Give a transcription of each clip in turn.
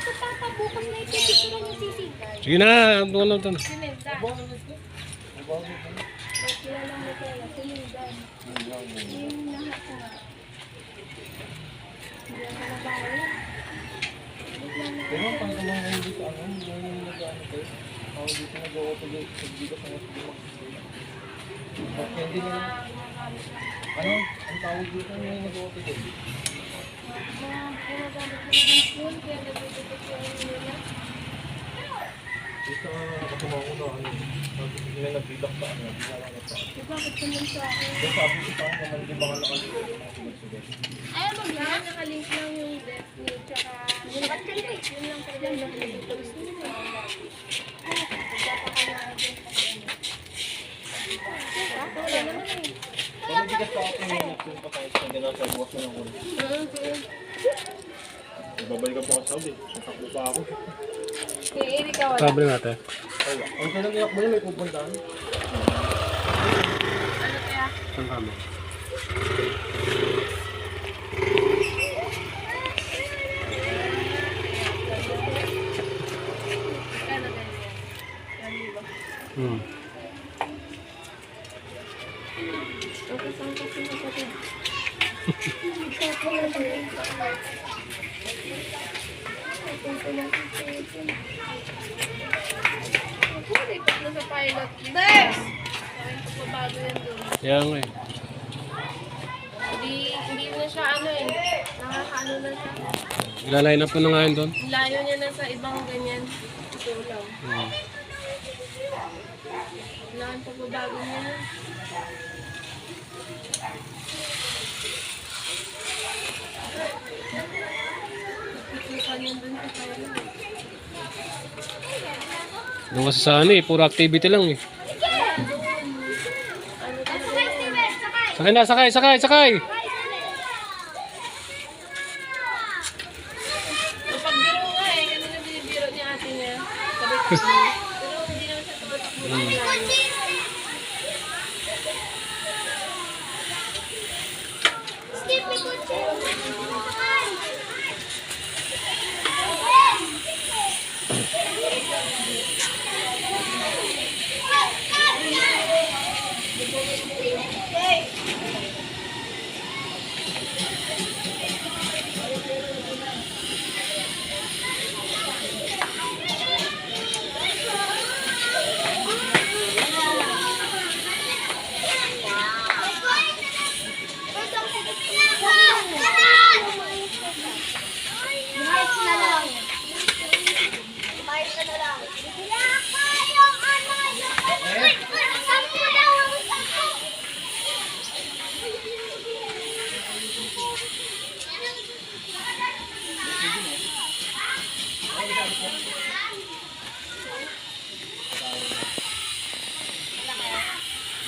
Ito papa, bukas na ipipicturan yung sisig. Sige na, ano ito. Silinda. Kilalang mo kaya, silindan. Yung lahat na. Hindi ako nabawi. Pero ang pangit naman ngayon dito, hindi yung nag-ano kayo. Ako dito nag-o-operate dito sa mga hindi nila. Ano? Ang tawag dito ngayon nag-o-operate? Puro gamit ko ng spoon, kaya nagpipicturan nila. Dito ako tumawa ko na hindi na nag-deduct sa ano. Bakit naman sa akin? Kaya sabi ko pa naman, di ba ka nakalito? Ayaw mo ba? Nakalink lang yung death niyo, tsaka yung ba't yun lang pala yung nakalimutan nila. Wala naman eh. Kaya hindi ka sa akin yung nag-film pa tayo sa gano'n sa bukas na ako. Babalik ka po ka Saudi. Natakbo pa ako. Hindi ka wala. Sabi natin. Wala. Ang sanang-iyak mo yun, may pupuntahan. Ano kaya? Saan kami? Kano ganyan? Hmm. Ang kasang kasi kapatid. Lipat na sa pilot. Dex! Kaya pagbabago yan doon. Kaya nga eh. Hindi na siya ano eh. Nakakaano na siya. Ilalay na po na nga yun doon. Layo niya na sa ibang ganyan. Ito lang. Hmm. Wala ang pagbabago niya. Ikukan yan dun sa pilot. Doon kasi sa ano eh, puro activity lang eh. Ano talaga yan? Sakay na, sakay, sakay, sakay! Pagbiro nga eh, kanina binibiro niya ate niya. Sabi ko, pero hindi naman siya tumatakbo.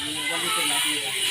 Yung gamitin natin.